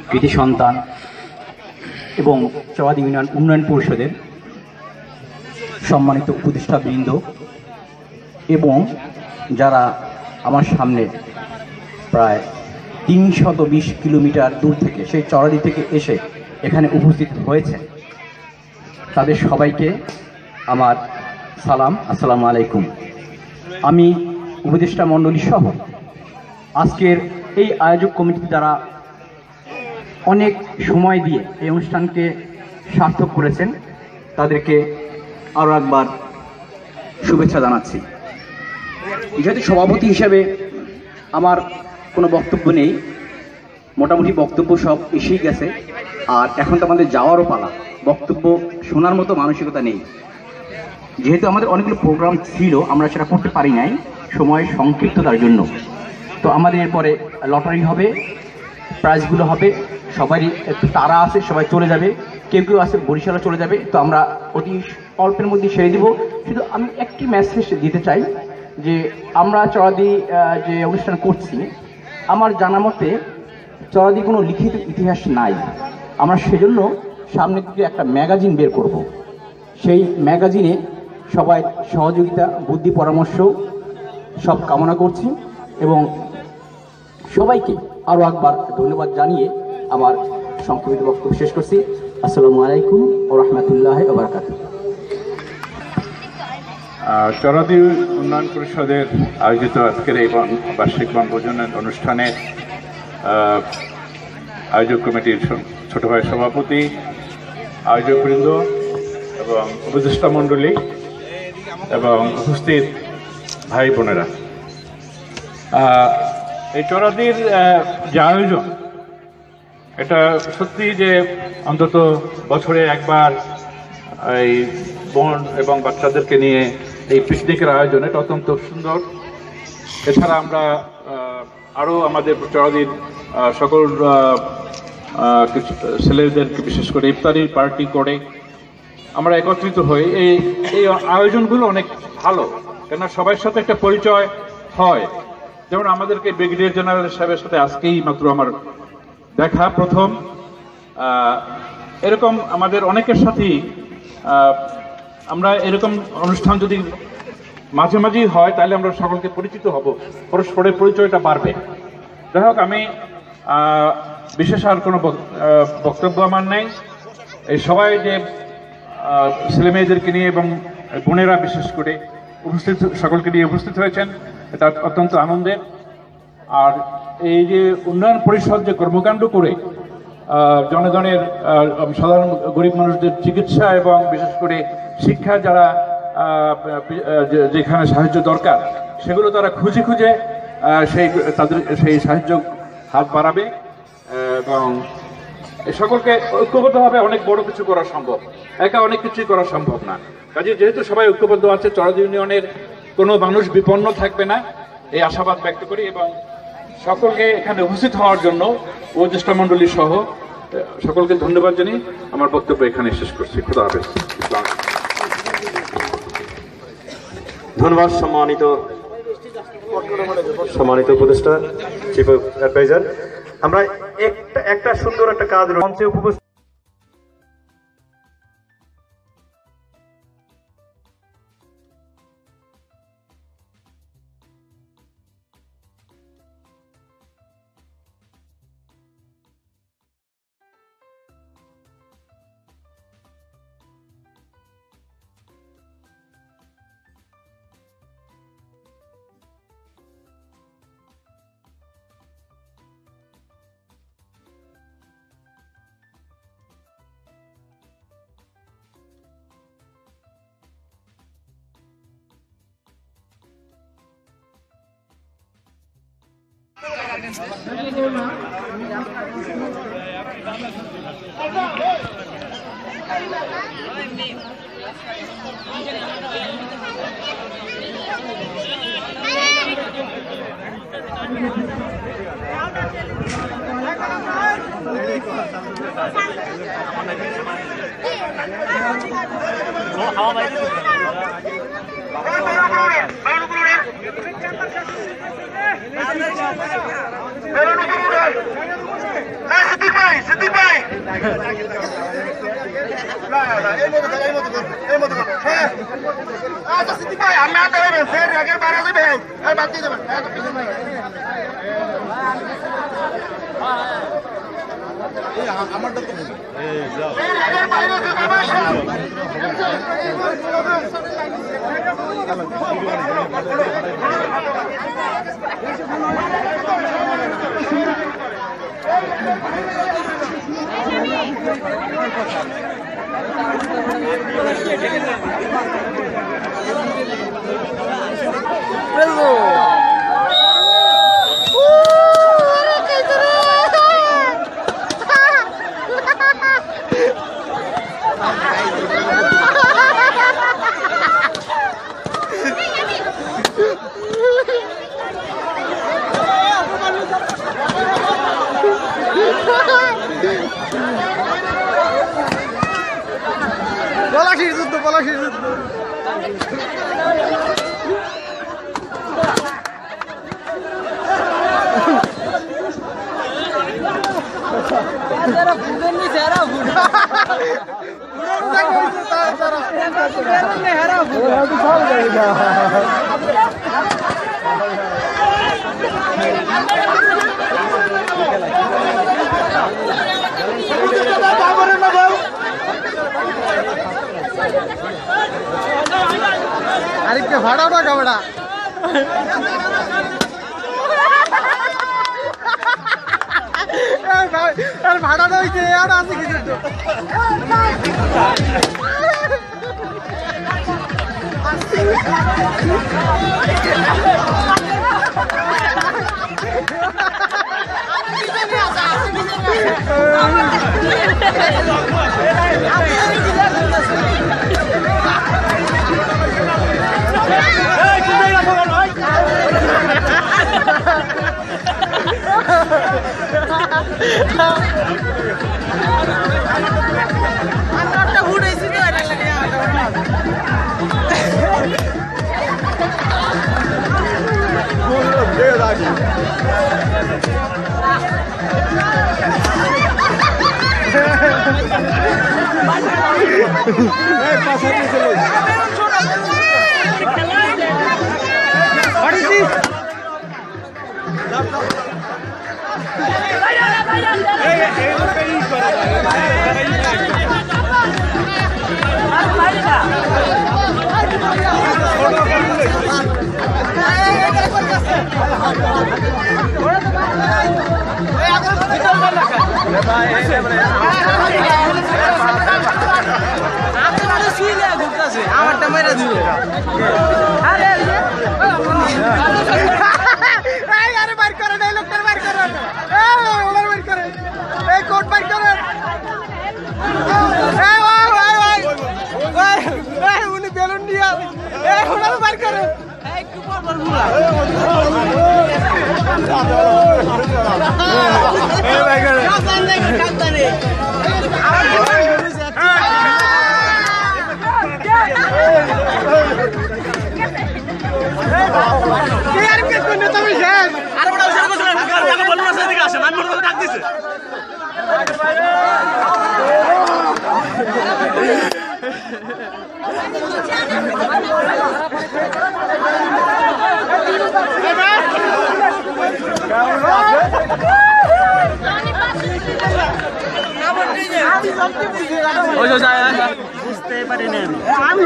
কৃতি সন্তান এবং চৌয়াদি ইউনিয়ন উন্নয়ন পরিষদের সম্মানিত উপদেষ্টাবৃন্দ এবং যারা আমার সামনে প্রায় ৩২০ কিলোমিটার দূর থেকে সেই চৌয়াদি থেকে এসে এখানে উপস্থিত হয়েছে, তাদের সবাইকে আমার সালাম, আসসালামু আলাইকুম। আমি উপদেষ্টা মণ্ডলী সহ আজকের এই আয়োজক কমিটি দ্বারা অনেক সময় দিয়ে এই অনুষ্ঠানকে সার্থক করেছেন, তাদেরকে আরও একবার শুভেচ্ছা জানাচ্ছি। যেহেতু সভাপতি হিসেবে আমার কোনো বক্তব্য নেই, মোটামুটি বক্তব্য সব এসেই গেছে, আর এখন তো আমাদের যাওয়ারও পালা, বক্তব্য শোনার মতো মানসিকতা নেই। যেহেতু আমাদের অনেকগুলো প্রোগ্রাম ছিল, আমরা সেটা করতে পারি নাই সময় সংক্ষিপ্ততার জন্য। তো আমাদের এরপরে লটারি হবে, প্রাইজগুলো হবে, সবারই একটু তাড়া আছে, সবাই চলে যাবে, কেউ কেউ আছে বরিশালে চলে যাবে। তো আমরা অতি অল্পের মধ্যে সেরে দিব। শুধু আমি একটি মেসেজ দিতে চাই যে আমরা চৌয়াদি যে অনুষ্ঠান করছি, আমার জানা মতে চৌয়াদি কোনো লিখিত ইতিহাস নাই। আমরা সেজন্য সামনের দিকে একটা ম্যাগাজিন বের করব। সেই ম্যাগাজিনে সবাই সহযোগিতা, বুদ্ধি, পরামর্শ সব কামনা করছি এবং সবাইকে আরও একবার ধন্যবাদ জানিয়ে আমার সংক্ষিপ্ত বক্তব্য শেষ করছি। আসসালামু আলাইকুম ওয়া রাহমাতুল্লাহি ওয়া বারাকাতুহু। চৌয়াদি উন্নয়ন পরিষদের আয়োজিত আজকের এই বার্ষিক বনভোজন অনুষ্ঠানে আয়োজক কমিটির ছোট ভাই সভাপতি, আয়োজকবৃন্দ এবং উপদেষ্টা মণ্ডলী এবং উপস্থিত ভাই বোনেরা, এই চৌয়াদির যে আয়োজন, এটা সত্যি যে অন্তত বছরে একবার এই বোন এবং বাচ্চাদেরকে নিয়ে এই পিকনিকের আয়োজন, এটা অত্যন্ত সুন্দর। এছাড়া আমরা আরও আমাদের চৌয়াদির সকল ছেলেদেরকে বিশেষ করে ইফতারি পার্টি করে আমরা একত্রিত হই। এই আয়োজনগুলো অনেক ভালো, কেননা সবার সাথে একটা পরিচয় হয়। যেমন আমাদেরকে ব্রিগেডিয়ার জেনারেল সাহেবের সাথে আজকেই মাত্র আমার দেখা প্রথম। এরকম আমাদের অনেকের সাথেই আমরা এরকম অনুষ্ঠান যদি মাঝে মাঝেই হয়, তাহলে আমরা সকলকে পরিচিত হব, পরস্পরের পরিচয়টা বাড়বে। যাই হোক, আমি বিশেষ আর কোনো বক্তব্য আমার নেই। এই সবাই যে ছেলে মেয়েদেরকে নিয়ে এবং বোনেরা বিশেষ করে সকলকে নিয়ে উপস্থিত হয়েছেন, এটা অত্যন্ত আনন্দের। আর এই যে উন্নয়ন পরিষদ যে কর্মকাণ্ড করে জনগণের সাধারণ গরিব মানুষদের চিকিৎসা এবং বিশেষ করে শিক্ষা, যারা যেখানে সাহায্য দরকার সেগুলো তারা খুঁজে খুঁজে তাদের সেই সাহায্য হাত বাড়াবে এবং সকলকে ঐক্যবদ্ধভাবে অনেক বড় কিছু করা সম্ভব, একা অনেক কিছুই করা সম্ভব না। কাজে যেহেতু সবাই ঐক্যবদ্ধ আছে, চৌয়াদি ইউনিয়নের কোনো মানুষ বিপন্ন থাকবে না, এই আশাবাদ ব্যক্ত করি এবং সকলকে এখানে উপস্থিত হওয়ার জন্য উপদেষ্টা মণ্ডলী সহ সকলকে ধন্যবাদ জানিয়ে আমার বক্তব্য এখানে শেষ করছি। খুদা হাফেজ। ধন্যবাদ সম্মানিত উপদেষ্টা, চিফ অ্যাডভাইজার। আমরা একটা সুন্দর একটা কাজ মঞ্চে উপস্থিত Hawa পলাশির যুদ্ধ পলাশির যুদ্ধ আরেকটা ভাড়া টাকা ভাড়া ভাড়াটা হইছে আর আছে কিছু তো আমারটা মেরে দিল আরে আরে বাইর করেন এই লোকটার বাইর করেন ওনার বাইর করেন এই কোট বাইর করেন উনি বেলুন দিয়া ওনার বাইর করেন একটু পর পর মুলা বুঝতে পারিনি আমি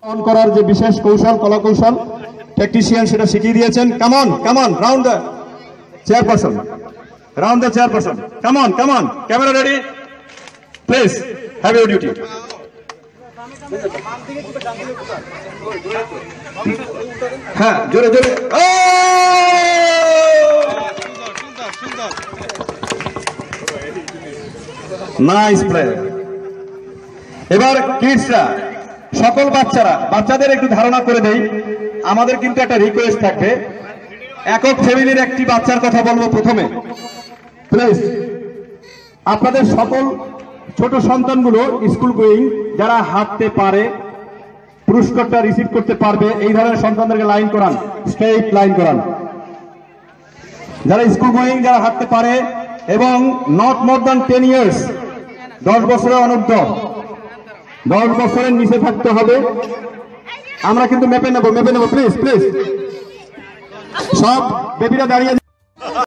অন করার যে বিশেষ কৌশল কলা কৌশল টেকনিশিয়ান সেটা শিখিয়ে দিয়েছেন। Come on round the chairperson, come on camera ready please, have your duty. হ্যাঁ, জোরে নাইস প্লে। এবার কিডসরা, সকল বাচ্চাদের একটু ধারণা করে দেই, আমাদের কিন্তু একটা রিকোয়েস্ট থাকবে। একক ফ্যামিলির একটি বাচ্চার কথা বলবো প্রথমে। প্লিজ আপনাদের সকল ছোট সন্তানগুলো স্কুল গোয়িং যারা হাঁটতে পারে, পুরস্কারটা রিসিভ করতে পারবে, এই ধরনের সন্তানদেরকে লাইন করান, স্ট্রেইট লাইন করান। যারা স্কুল গোয়িং, যারা হাঁটতে পারে এবং নট মোর দ্যান 10 ইয়ার্স, 10 বছরের অনূর্ধ্ব, 10 বছরের নিচে থাকতে হবে। আমরা কিন্তু মেপে নেব প্লিজ সব বেবিরা দাঁড়িয়ে